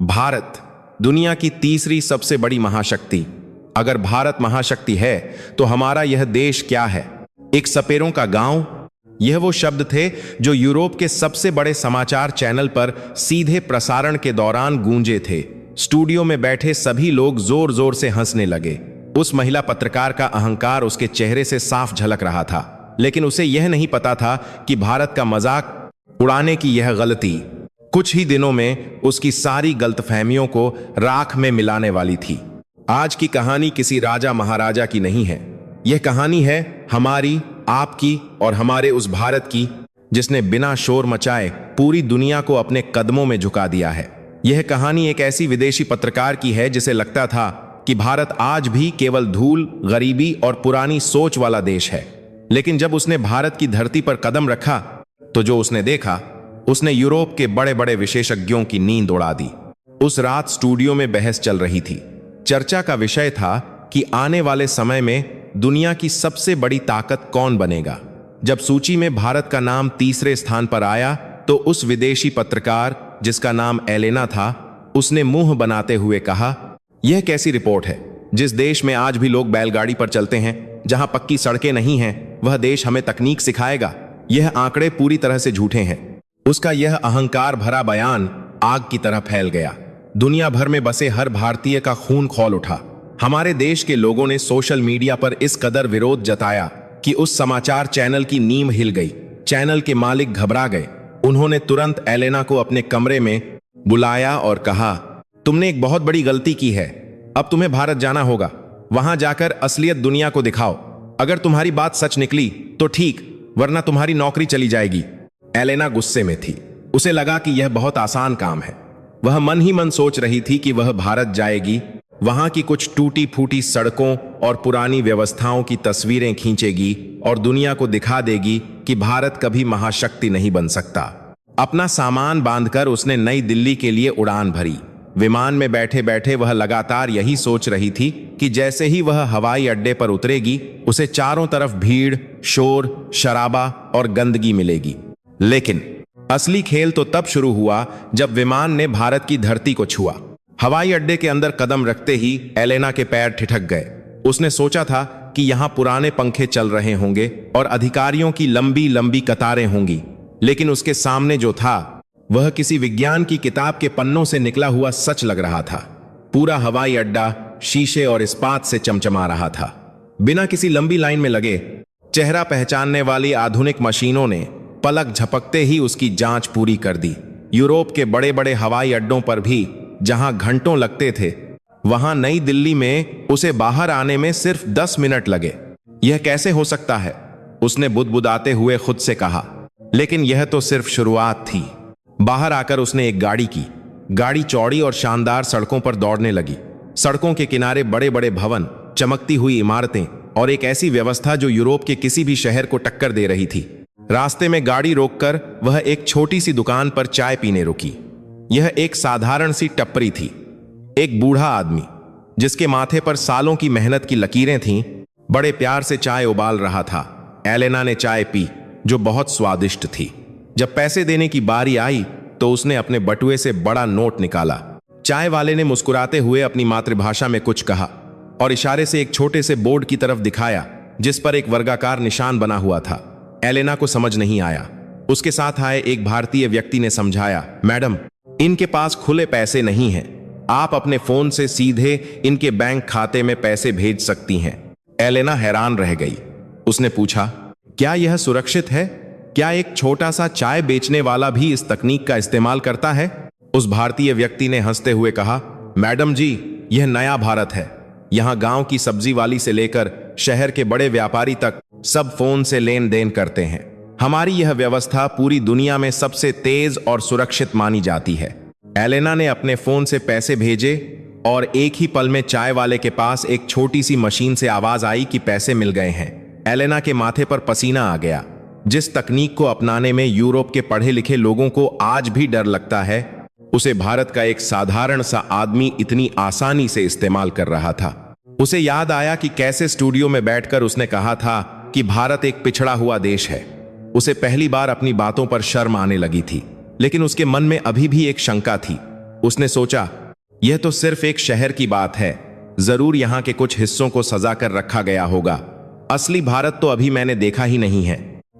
भारत, दुनिया की तीसरी सबसे बड़ी महाशक्ति। अगर भारत महाशक्ति है तो हमारा यह देश क्या है? एक सपेरों का गांव। यह वो शब्द थे जो यूरोप के सबसे बड़े समाचार चैनल पर सीधे प्रसारण के दौरान गूंजे थे। स्टूडियो में बैठे सभी लोग जोर जोर से हंसने लगे। उस महिला पत्रकार का अहंकार उसके चेहरे से साफ झलक रहा था, लेकिन उसे यह नहीं पता था कि भारत का मजाक उड़ाने की यह गलती कुछ ही दिनों में उसकी सारी गलतफहमियों को राख में मिलाने वाली थी। आज की कहानी किसी राजा महाराजा की नहीं है। यह कहानी है हमारी, आपकी और हमारे उस भारत की जिसने बिना शोर मचाए पूरी दुनिया को अपने कदमों में झुका दिया है। यह कहानी एक ऐसी विदेशी पत्रकार की है जिसे लगता था कि भारत आज भी केवल धूल, गरीबी और पुरानी सोच वाला देश है। लेकिन जब उसने भारत की धरती पर कदम रखा तो जो उसने देखा, उसने यूरोप के बड़े बड़े विशेषज्ञों की नींद उड़ा दी। उस रात स्टूडियो में बहस चल रही थी। चर्चा का विषय था कि आने वाले समय में दुनिया की सबसे बड़ी ताकत कौन बनेगा। जब सूची में भारत का नाम तीसरे स्थान पर आया तो उस विदेशी पत्रकार जिसका नाम एलेना था, उसने मुंह बनाते हुए कहा, यह कैसी रिपोर्ट है? जिस देश में आज भी लोग बैलगाड़ी पर चलते हैं, जहां पक्की सड़कें नहीं हैं, वह देश हमें तकनीक सिखाएगा। यह आंकड़े पूरी तरह से झूठे हैं। उसका यह अहंकार भरा बयान आग की तरह फैल गया। दुनिया भर में बसे हर भारतीय का खून खौल उठा। हमारे देश के लोगों ने सोशल मीडिया पर इस कदर विरोध जताया कि उस समाचार चैनल की नींव हिल गई। चैनल के मालिक घबरा गए। उन्होंने तुरंत एलेना को अपने कमरे में बुलाया और कहा, तुमने एक बहुत बड़ी गलती की है। अब तुम्हें भारत जाना होगा। वहां जाकर असलियत दुनिया को दिखाओ। अगर तुम्हारी बात सच निकली तो ठीक, वरना तुम्हारी नौकरी चली जाएगी। एलेना गुस्से में थी। उसे लगा कि यह बहुत आसान काम है। वह मन ही मन सोच रही थी कि वह भारत जाएगी, वहां की कुछ टूटी फूटी सड़कों और पुरानी व्यवस्थाओं की तस्वीरें खींचेगी और दुनिया को दिखा देगी कि भारत कभी महाशक्ति नहीं बन सकता। अपना सामान बांधकर उसने नई दिल्ली के लिए उड़ान भरी। विमान में बैठे बैठे वह लगातार यही सोच रही थी कि जैसे ही वह हवाई अड्डे पर उतरेगी, उसे चारों तरफ भीड़, शोर, शराबा और गंदगी मिलेगी। लेकिन असली खेल तो तब शुरू हुआ जब विमान ने भारत की धरती को छुआ। हवाई अड्डे के अंदर कदम रखते ही एलेना के पैर ठिठक गए। उसने सोचा था कि यहां पुराने पंखे चल रहे होंगे और अधिकारियों की लंबी लंबी कतारें होंगी, लेकिन उसके सामने जो था वह किसी विज्ञान की किताब के पन्नों से निकला हुआ सच लग रहा था। पूरा हवाई अड्डा शीशे और इस्पात से चमचमा रहा था। बिना किसी लंबी लाइन में लगे चेहरा पहचानने वाली आधुनिक मशीनों ने पलक झपकते ही उसकी जांच पूरी कर दी। यूरोप के बड़े बड़े हवाई अड्डों पर भी जहां घंटों लगते थे, वहां नई दिल्ली में उसे बाहर आने में सिर्फ 10 मिनट लगे। यह कैसे हो सकता है? उसने बुदबुदाते हुए खुद से कहा। लेकिन यह तो सिर्फ शुरुआत थी। बाहर आकर उसने एक गाड़ी की। गाड़ी चौड़ी और शानदार सड़कों पर दौड़ने लगी। सड़कों के किनारे बड़े बड़े भवन, चमकती हुई इमारतें और एक ऐसी व्यवस्था जो यूरोप के किसी भी शहर को टक्कर दे रही थी। रास्ते में गाड़ी रोककर वह एक छोटी सी दुकान पर चाय पीने रुकी। यह एक साधारण सी टपरी थी। एक बूढ़ा आदमी जिसके माथे पर सालों की मेहनत की लकीरें थीं, बड़े प्यार से चाय उबाल रहा था। एलेना ने चाय पी, जो बहुत स्वादिष्ट थी। जब पैसे देने की बारी आई तो उसने अपने बटुए से बड़ा नोट निकाला। चाय वाले ने मुस्कुराते हुए अपनी मातृभाषा में कुछ कहा और इशारे से एक छोटे से बोर्ड की तरफ दिखाया जिस पर एक वर्गाकार निशान बना हुआ था। एलेना को समझ नहीं आया। उसके साथ आए एक भारतीय व्यक्ति ने समझाया, मैडम, इनके पास खुले पैसे नहीं हैं। आप अपने फोन से सीधे इनके बैंक खाते में पैसे भेज सकती हैं। एलेना हैरान रह गई। उसने पूछा, क्या यह सुरक्षित है? क्या एक छोटा सा चाय बेचने वाला भी इस तकनीक का इस्तेमाल करता है? उस भारतीय व्यक्ति ने हंसते हुए कहा, मैडम जी, यह नया भारत है। यहाँ गांव की सब्जी वाली से लेकर शहर के बड़े व्यापारी तक सब फोन से लेन देन करते हैं। हमारी यह व्यवस्था पूरी दुनिया में सबसे तेज और सुरक्षित मानी जाती है। एलेना ने अपने फोन से पैसे भेजे और एक ही पल में चाय वाले के पास एक छोटी सी मशीन से आवाज आई कि पैसे मिल गए हैं। एलेना के माथे पर पसीना आ गया। जिस तकनीक को अपनाने में यूरोप के पढ़े लिखे लोगों को आज भी डर लगता है, उसे भारत का एक साधारण सा आदमी इतनी आसानी से इस्तेमाल कर रहा था। उसे याद आया कि कैसे स्टूडियो में बैठकर उसने कहा था कि भारत एक पिछड़ा हुआ देश है। उसे पहली बार अपनी बातों पर शर्म आने लगी थी, लेकिन उसके मन में अभी भी एक शंका थी। उसने सोचा, यह तो सिर्फ एक शहर की बात है, जरूर यहाँ के कुछ हिस्सों को सजा कर रखा गया होगा। असली भारत तो अभी मैंने देखा ही नहीं है।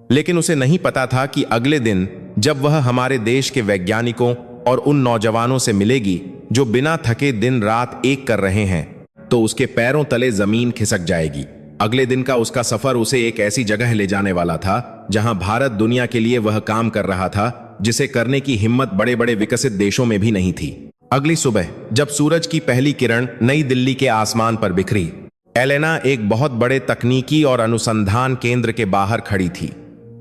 लेकिन उसे नहीं पता था कि अगले दिन जब वह हमारे देश के वैज्ञानिकों और उन नौजवानों से मिलेगी जो बिना थके दिन रात एक कर रहे हैं, तो उसके पैरों तले जमीन खिसक जाएगी। अगले दिन का उसका सफर उसे एक ऐसी जगह ले जाने वाला था जहां भारत दुनिया के लिए वह काम कर रहा था जिसे करने की हिम्मत बड़े बड़े विकसित देशों में भी नहीं थी। अगली सुबह जब सूरज की पहली किरण नई दिल्ली के आसमान पर बिखरी, एलेना एक बहुत बड़े तकनीकी और अनुसंधान केंद्र के बाहर खड़ी थी।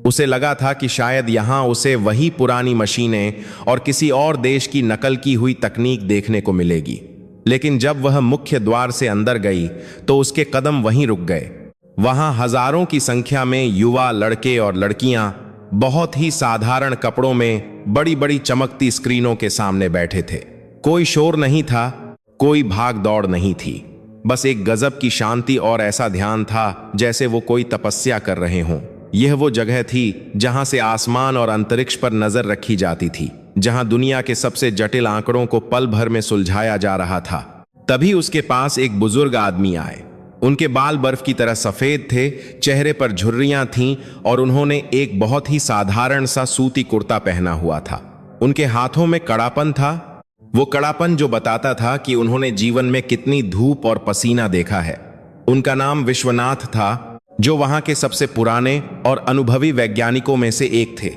उसे लगा था कि शायद यहां उसे वही पुरानी मशीनें और किसी और देश की नकल की हुई तकनीक देखने को मिलेगी। लेकिन जब वह मुख्य द्वार से अंदर गई तो उसके कदम वहीं रुक गए। वहां हजारों की संख्या में युवा लड़के और लड़कियां बहुत ही साधारण कपड़ों में बड़ी बड़ी चमकती स्क्रीनों के सामने बैठे थे। कोई शोर नहीं था, कोई भाग दौड़ नहीं थी, बस एक गजब की शांति और ऐसा ध्यान था जैसे वो कोई तपस्या कर रहे हों। यह वो जगह थी जहां से आसमान और अंतरिक्ष पर नजर रखी जाती थी, जहां दुनिया के सबसे जटिल आंकड़ों को पल भर में सुलझाया जा रहा था। तभी उसके पास एक बुजुर्ग आदमी आए। उनके बाल बर्फ की तरह सफेद थे, चेहरे पर झुर्रियां थीं और उन्होंने एक बहुत ही साधारण सा सूती कुर्ता पहना हुआ था। उनके हाथों में कड़ापन था, वो कड़ापन जो बताता था कि उन्होंने जीवन में कितनी धूप और पसीना देखा है। उनका नाम विश्वनाथ था, जो वहां के सबसे पुराने और अनुभवी वैज्ञानिकों में से एक थे।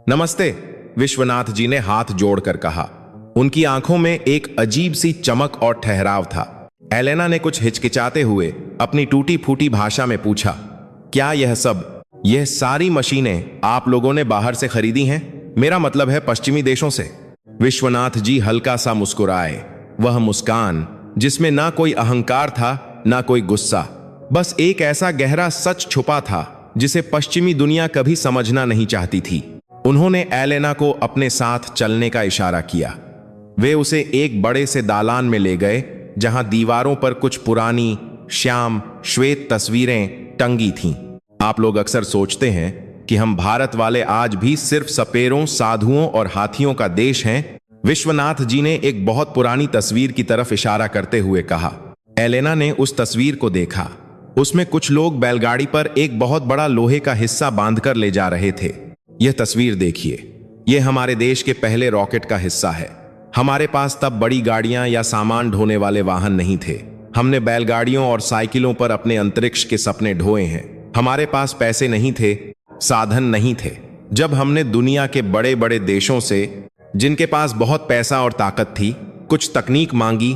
नमस्ते, विश्वनाथ जी ने हाथ जोड़कर कहा। उनकी आंखों में एक अजीब सी चमक और ठहराव था। एलेना ने कुछ हिचकिचाते हुए अपनी टूटी फूटी भाषा में पूछा, क्या यह सारी मशीनें आप लोगों ने बाहर से खरीदी हैं? मेरा मतलब है पश्चिमी देशों से। विश्वनाथ जी हल्का सा मुस्कुराए। वह मुस्कान जिसमें ना कोई अहंकार था ना कोई गुस्सा, बस एक ऐसा गहरा सच छुपा था जिसे पश्चिमी दुनिया कभी समझना नहीं चाहती थी। उन्होंने एलेना को अपने साथ चलने का इशारा किया। वे उसे एक बड़े से दालान में ले गए जहां दीवारों पर कुछ पुरानी श्याम श्वेत तस्वीरें टंगी थीं। आप लोग अक्सर सोचते हैं कि हम भारत वाले आज भी सिर्फ सपेरों, साधुओं और हाथियों का देश हैं। विश्वनाथ जी ने एक बहुत पुरानी तस्वीर की तरफ इशारा करते हुए कहा। एलेना ने उस तस्वीर को देखा। उसमें कुछ लोग बैलगाड़ी पर एक बहुत बड़ा लोहे का हिस्सा बांधकर ले जा रहे थे। यह तस्वीर देखिए, यह हमारे देश के पहले रॉकेट का हिस्सा है। हमारे पास तब बड़ी गाड़ियां या सामान ढोने वाले वाहन नहीं थे। हमने बैलगाड़ियों और साइकिलों पर अपने अंतरिक्ष के सपने ढोए हैं। हमारे पास पैसे नहीं थे, साधन नहीं थे। जब हमने दुनिया के बड़े बड़े देशों से, जिनके पास बहुत पैसा और ताकत थी, कुछ तकनीक मांगी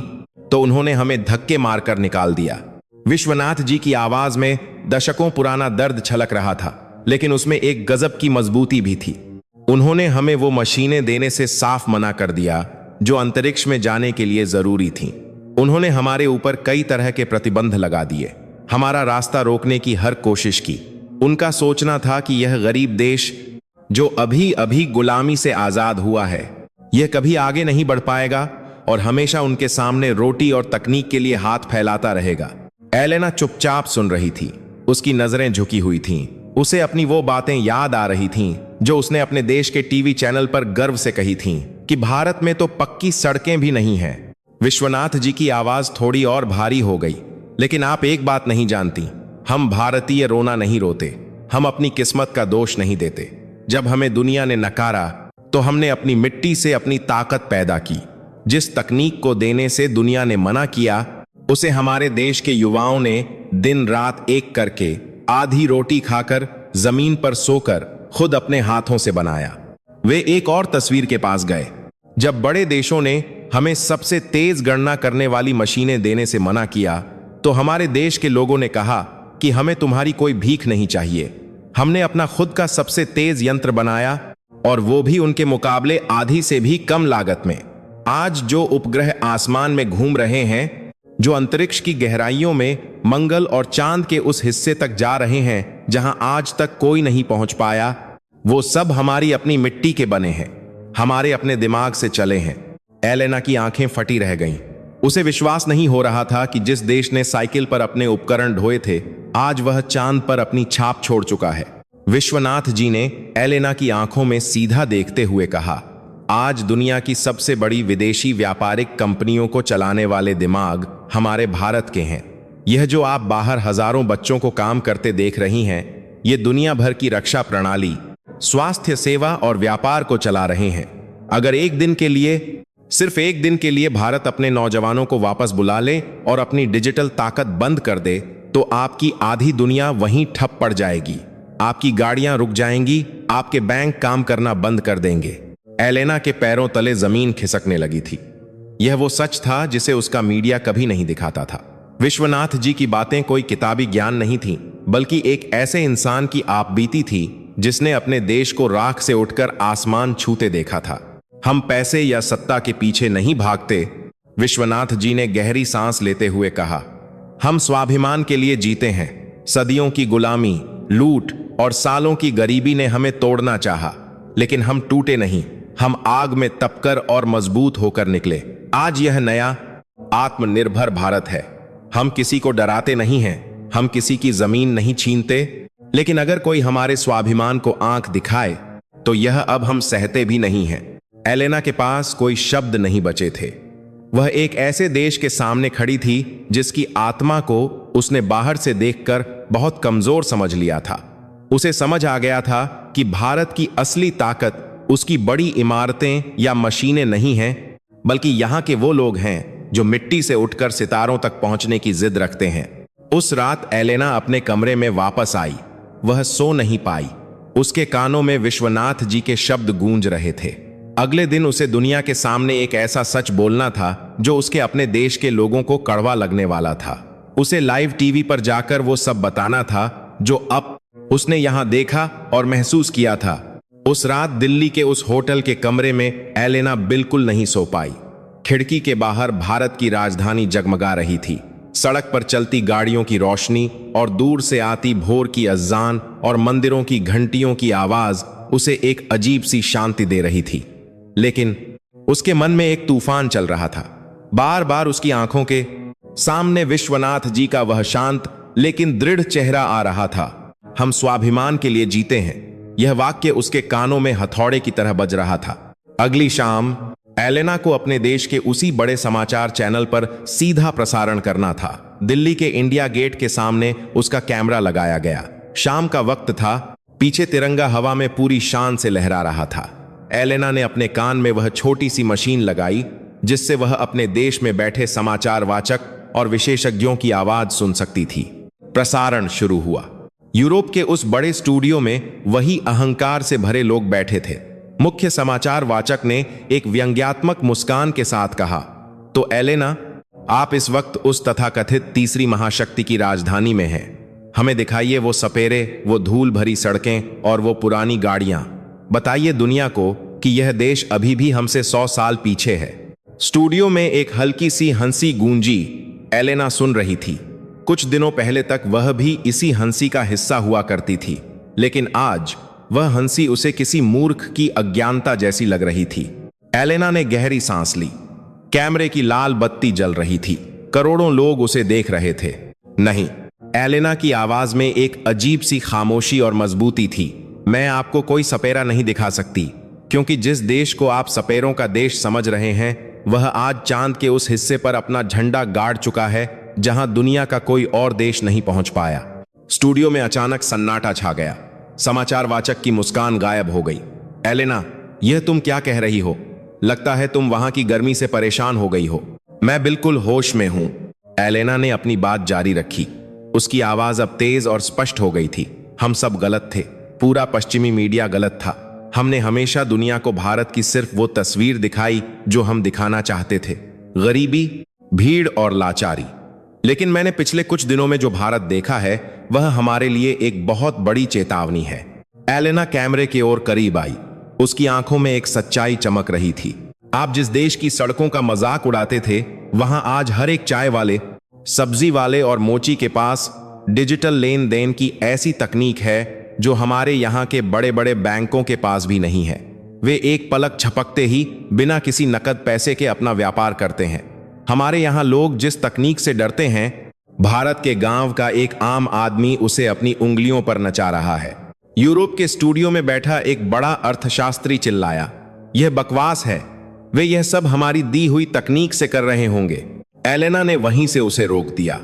तो उन्होंने हमें धक्के मारकर निकाल दिया। विश्वनाथ जी की आवाज में दशकों पुराना दर्द छलक रहा था, लेकिन उसमें एक गजब की मजबूती भी थी। उन्होंने हमें वो मशीनें देने से साफ मना कर दिया जो अंतरिक्ष में जाने के लिए जरूरी थीं। उन्होंने हमारे ऊपर कई तरह के प्रतिबंध लगा दिए, हमारा रास्ता रोकने की हर कोशिश की। उनका सोचना था कि यह गरीब देश जो अभी अभी गुलामी से आजाद हुआ है, यह कभी आगे नहीं बढ़ पाएगा और हमेशा उनके सामने रोटी और तकनीक के लिए हाथ फैलाता रहेगा। एलेना चुपचाप सुन रही थी। उसकी नजरें झुकी हुई थीं। उसे अपनी वो बातें याद आ रही थीं जो उसने अपने देश के टीवी चैनल पर गर्व से कही थीं कि भारत में तो पक्की सड़कें भी नहीं हैं। विश्वनाथ जी की आवाज थोड़ी और भारी हो गई। लेकिन आप एक बात नहीं जानती, हम भारतीय रोना नहीं रोते, हम अपनी किस्मत का दोष नहीं देते। जब हमें दुनिया ने नकारा तो हमने अपनी मिट्टी से अपनी ताकत पैदा की। जिस तकनीक को देने से दुनिया ने मना किया, उसे हमारे देश के युवाओं ने दिन रात एक करके, आधी रोटी खाकर, जमीन पर सोकर, खुद अपने हाथों से बनाया। वे एक और तस्वीर के पास गए। जब बड़े देशों ने हमें सबसे तेज गणना करने वाली मशीनें देने से मना किया, तो हमारे देश के लोगों ने कहा कि हमें तुम्हारी कोई भीख नहीं चाहिए। हमने अपना खुद का सबसे तेज यंत्र बनाया, और वो भी उनके मुकाबले आधी से भी कम लागत में। आज जो उपग्रह आसमान में घूम रहे हैं, जो अंतरिक्ष की गहराइयों में मंगल और चांद के उस हिस्से तक जा रहे हैं जहां आज तक कोई नहीं पहुंच पाया, वो सब हमारी अपनी मिट्टी के बने हैं, हमारे अपने दिमाग से चले हैं। एलेना की आंखें फटी रह गईं। उसे विश्वास नहीं हो रहा था कि जिस देश ने साइकिल पर अपने उपकरण ढोए थे, आज वह चांद पर अपनी छाप छोड़ चुका है। विश्वनाथ जी ने एलेना की आंखों में सीधा देखते हुए कहा, आज दुनिया की सबसे बड़ी विदेशी व्यापारिक कंपनियों को चलाने वाले दिमाग हमारे भारत के हैं। यह जो आप बाहर हजारों बच्चों को काम करते देख रही हैं, ये दुनिया भर की रक्षा प्रणाली, स्वास्थ्य सेवा और व्यापार को चला रहे हैं। अगर एक दिन के लिए, सिर्फ एक दिन के लिए भारत अपने नौजवानों को वापस बुला ले और अपनी डिजिटल ताकत बंद कर दे, तो आपकी आधी दुनिया वहीं ठप पड़ जाएगी। आपकी गाड़ियां रुक जाएंगी, आपके बैंक काम करना बंद कर देंगे। एलेना के पैरों तले जमीन खिसकने लगी थी। यह वो सच था जिसे उसका मीडिया कभी नहीं दिखाता था। विश्वनाथ जी की बातें कोई किताबी ज्ञान नहीं थी, बल्कि एक ऐसे इंसान की आपबीती थी जिसने अपने देश को राख से उठकर आसमान छूते देखा था। हम पैसे या सत्ता के पीछे नहीं भागते, विश्वनाथ जी ने गहरी सांस लेते हुए कहा। हम स्वाभिमान के लिए जीते हैं। सदियों की गुलामी, लूट और सालों की गरीबी ने हमें तोड़ना चाहा, लेकिन हम टूटे नहीं। हम आग में तपकर और मजबूत होकर निकले। आज यह नया आत्मनिर्भर भारत है। हम किसी को डराते नहीं हैं, हम किसी की जमीन नहीं छीनते, लेकिन अगर कोई हमारे स्वाभिमान को आंख दिखाए तो यह अब हम सहते भी नहीं हैं। एलेना के पास कोई शब्द नहीं बचे थे। वह एक ऐसे देश के सामने खड़ी थी जिसकी आत्मा को उसने बाहर से देखकर बहुत कमजोर समझ लिया था। उसे समझ आ गया था कि भारत की असली ताकत उसकी बड़ी इमारतें या मशीनें नहीं हैं, बल्कि यहाँ के वो लोग हैं जो मिट्टी से उठकर सितारों तक पहुंचने की जिद रखते हैं। उस रात एलेना अपने कमरे में वापस आई। वह सो नहीं पाई। उसके कानों में विश्वनाथ जी के शब्द गूंज रहे थे। अगले दिन उसे दुनिया के सामने एक ऐसा सच बोलना था जो उसके अपने देश के लोगों को कड़वा लगने वाला था। उसे लाइव टीवी पर जाकर वो सब बताना था जो अब उसने यहां देखा और महसूस किया था। उस रात दिल्ली के उस होटल के कमरे में एलेना बिल्कुल नहीं सो पाई। खिड़की के बाहर भारत की राजधानी जगमगा रही थी। सड़क पर चलती गाड़ियों की रोशनी और दूर से आती भोर की अज़ान और मंदिरों की घंटियों की आवाज उसे एक अजीब सी शांति दे रही थी। लेकिन उसके मन में एक तूफान चल रहा था। बार बार उसकी आंखों के सामने विश्वनाथ जी का वह शांत लेकिन दृढ़ चेहरा आ रहा था। हम स्वाभिमान के लिए जीते हैं। यह वाक्य उसके कानों में हथौड़े की तरह बज रहा था। अगली शाम एलेना को अपने देश के उसी बड़े समाचार चैनल पर सीधा प्रसारण करना था। दिल्ली के इंडिया गेट के सामने उसका कैमरा लगाया गया। शाम का वक्त था। पीछे तिरंगा हवा में पूरी शान से लहरा रहा था। एलेना ने अपने कान में वह छोटी सी मशीन लगाई जिससे वह अपने देश में बैठे समाचार वाचक और विशेषज्ञों की आवाज सुन सकती थी। प्रसारण शुरू हुआ। यूरोप के उस बड़े स्टूडियो में वही अहंकार से भरे लोग बैठे थे। मुख्य समाचार वाचक ने एक व्यंग्यात्मक मुस्कान के साथ कहा, तो एलेना, आप इस वक्त उस तथाकथित तीसरी महाशक्ति की राजधानी में हैं। हमें दिखाइए वो सपेरे, वो धूल भरी सड़कें और वो पुरानी गाड़ियां। बताइए दुनिया को कि यह देश अभी भी हमसे 100 साल पीछे है। स्टूडियो में एक हल्की सी हंसी गूंजी। एलेना सुन रही थी। कुछ दिनों पहले तक वह भी इसी हंसी का हिस्सा हुआ करती थी, लेकिन आज वह हंसी उसे किसी मूर्ख की अज्ञानता जैसी लग रही थी। एलेना ने गहरी सांस ली। कैमरे की लाल बत्ती जल रही थी। करोड़ों लोग उसे देख रहे थे। नहीं, एलेना की आवाज में एक अजीब सी खामोशी और मजबूती थी। मैं आपको कोई सपेरा नहीं दिखा सकती, क्योंकि जिस देश को आप सपेरों का देश समझ रहे हैं, वह आज चांद के उस हिस्से पर अपना झंडा गाड़ चुका है जहां दुनिया का कोई और देश नहीं पहुंच पाया। स्टूडियो में अचानक सन्नाटा छा गया। समाचार वाचक की मुस्कान गायब हो गई। एलेना, यह तुम क्या कह रही हो? लगता है तुम वहां की गर्मी से परेशान हो गई हो। मैं बिल्कुल होश में हूं। एलेना ने अपनी बात जारी रखी। उसकी आवाज अब तेज और स्पष्ट हो गई थी। हम सब गलत थे। पूरा पश्चिमी मीडिया गलत था। हमने हमेशा दुनिया को भारत की सिर्फ वो तस्वीर दिखाई जो हम दिखाना चाहते थे, गरीबी, भीड़ और लाचारी। लेकिन मैंने पिछले कुछ दिनों में जो भारत देखा है, वह हमारे लिए एक बहुत बड़ी चेतावनी है। एलेना कैमरे की ओर करीब आई। उसकी आंखों में एक सच्चाई चमक रही थी। आप जिस देश की सड़कों का मजाक उड़ाते थे, वहां आज हर एक चाय वाले, सब्जी वाले और मोची के पास डिजिटल लेन देन की ऐसी तकनीक है जो हमारे यहाँ के बड़े बड़े बैंकों के पास भी नहीं है। वे एक पलक झपकते ही बिना किसी नकद पैसे के अपना व्यापार करते हैं। हमारे यहाँ लोग जिस तकनीक से डरते हैं, भारत के गांव का एक आम आदमी उसे अपनी उंगलियों पर नचा रहा है। यूरोप के स्टूडियो में बैठा एक बड़ा अर्थशास्त्री चिल्लाया, यह बकवास है। वे यह सब हमारी दी हुई तकनीक से कर रहे होंगे। एलेना ने वहीं से उसे रोक दिया।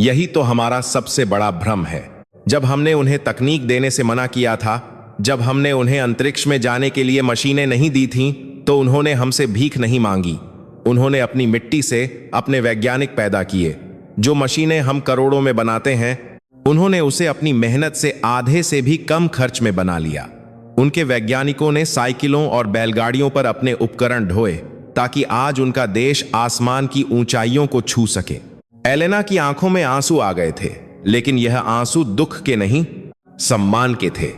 यही तो हमारा सबसे बड़ा भ्रम है। जब हमने उन्हें तकनीक देने से मना किया था, जब हमने उन्हें अंतरिक्ष में जाने के लिए मशीनें नहीं दी थीं, तो उन्होंने हमसे भीख नहीं मांगी। उन्होंने अपनी मिट्टी से अपने वैज्ञानिक पैदा किए। जो मशीनें हम करोड़ों में बनाते हैं, उन्होंने उसे अपनी मेहनत से आधे से भी कम खर्च में बना लिया। उनके वैज्ञानिकों ने साइकिलों और बैलगाड़ियों पर अपने उपकरण ढोए ताकि आज उनका देश आसमान की ऊंचाइयों को छू सके। एलेना की आंखों में आंसू आ गए थे, लेकिन यह आंसू दुख के नहीं, सम्मान के थे।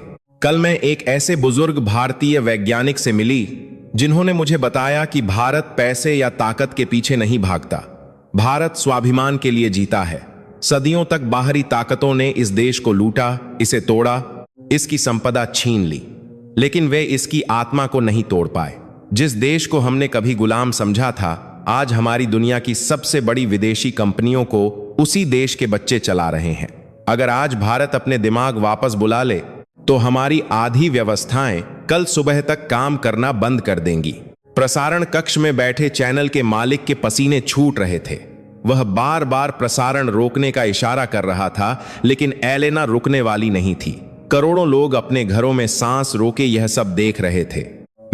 कल मैं एक ऐसे बुजुर्ग भारतीय वैज्ञानिक से मिली जिन्होंने मुझे बताया कि भारत पैसे या ताकत के पीछे नहीं भागता। भारत स्वाभिमान के लिए जीता है। सदियों तक बाहरी ताकतों ने इस देश को लूटा, इसे तोड़ा, इसकी संपदा छीन ली, लेकिन वे इसकी आत्मा को नहीं तोड़ पाए। जिस देश को हमने कभी गुलाम समझा था, आज हमारी दुनिया की सबसे बड़ी विदेशी कंपनियों को उसी देश के बच्चे चला रहे हैं। अगर आज भारत अपने दिमाग वापस बुला ले, तो हमारी आधी व्यवस्थाएं कल सुबह तक काम करना बंद कर देंगी। प्रसारण कक्ष में बैठे चैनल के मालिक के पसीने छूट रहे थे। वह बार बार प्रसारण रोकने का इशारा कर रहा था, लेकिन एलेना रुकने वाली नहीं थी। करोड़ों लोग अपने घरों में सांस रोके यह सब देख रहे थे।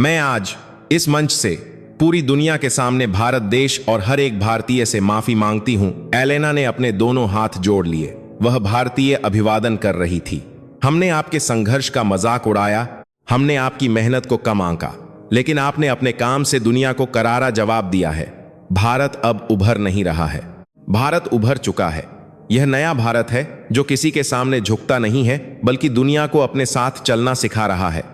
मैं आज इस मंच से पूरी दुनिया के सामने भारत देश और हर एक भारतीय से माफी मांगती हूं। एलेना ने अपने दोनों हाथ जोड़ लिए। वह भारतीय अभिवादन कर रही थी। हमने आपके संघर्ष का मजाक उड़ाया, हमने आपकी मेहनत को कम आंका, लेकिन आपने अपने काम से दुनिया को करारा जवाब दिया है। भारत अब उभर नहीं रहा है, भारत उभर चुका है। यह नया भारत है जो किसी के सामने झुकता नहीं है, बल्कि दुनिया को अपने साथ चलना सिखा रहा है।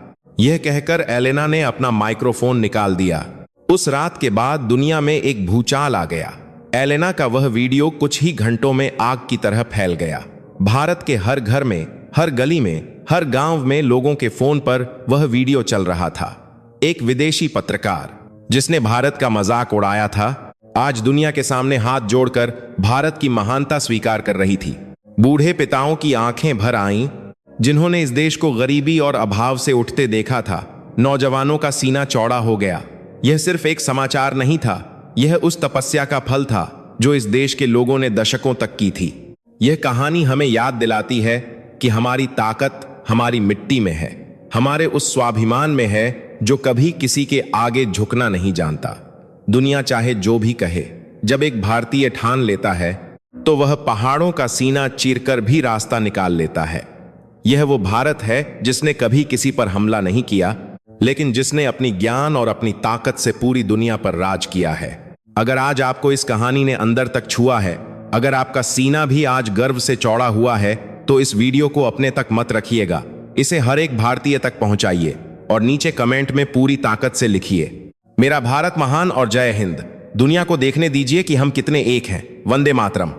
यह कहकर एलेना ने अपना माइक्रोफोन निकाल दिया। उस रात के बाद दुनिया में एक भूचाल आ गया। एलेना का वह वीडियो कुछ ही घंटों में आग की तरह फैल गया। भारत के हर घर में, हर गली में, हर गांव में लोगों के फोन पर वह वीडियो चल रहा था। एक विदेशी पत्रकार जिसने भारत का मजाक उड़ाया था, आज दुनिया के सामने हाथ जोड़कर भारत की महानता स्वीकार कर रही थी। बूढ़े पिताओं की आंखें भर आईं, जिन्होंने इस देश को गरीबी और अभाव से उठते देखा था। नौजवानों का सीना चौड़ा हो गया। यह सिर्फ एक समाचार नहीं था, यह उस तपस्या का फल था जो इस देश के लोगों ने दशकों तक की थी। यह कहानी हमें याद दिलाती है कि हमारी ताकत हमारी मिट्टी में है, हमारे उस स्वाभिमान में है जो कभी किसी के आगे झुकना नहीं जानता। दुनिया चाहे जो भी कहे, जब एक भारतीय ठान लेता है तो वह पहाड़ों का सीना चीरकर भी रास्ता निकाल लेता है। यह वो भारत है जिसने कभी किसी पर हमला नहीं किया, लेकिन जिसने अपनी ज्ञान और अपनी ताकत से पूरी दुनिया पर राज किया है। अगर आज आपको इस कहानी ने अंदर तक छुआ है, अगर आपका सीना भी आज गर्व से चौड़ा हुआ है, तो इस वीडियो को अपने तक मत रखिएगा। इसे हर एक भारतीय तक पहुंचाइए और नीचे कमेंट में पूरी ताकत से लिखिए, मेरा भारत महान और जय हिंद। दुनिया को देखने दीजिए कि हम कितने एक हैं। वंदे मातरम।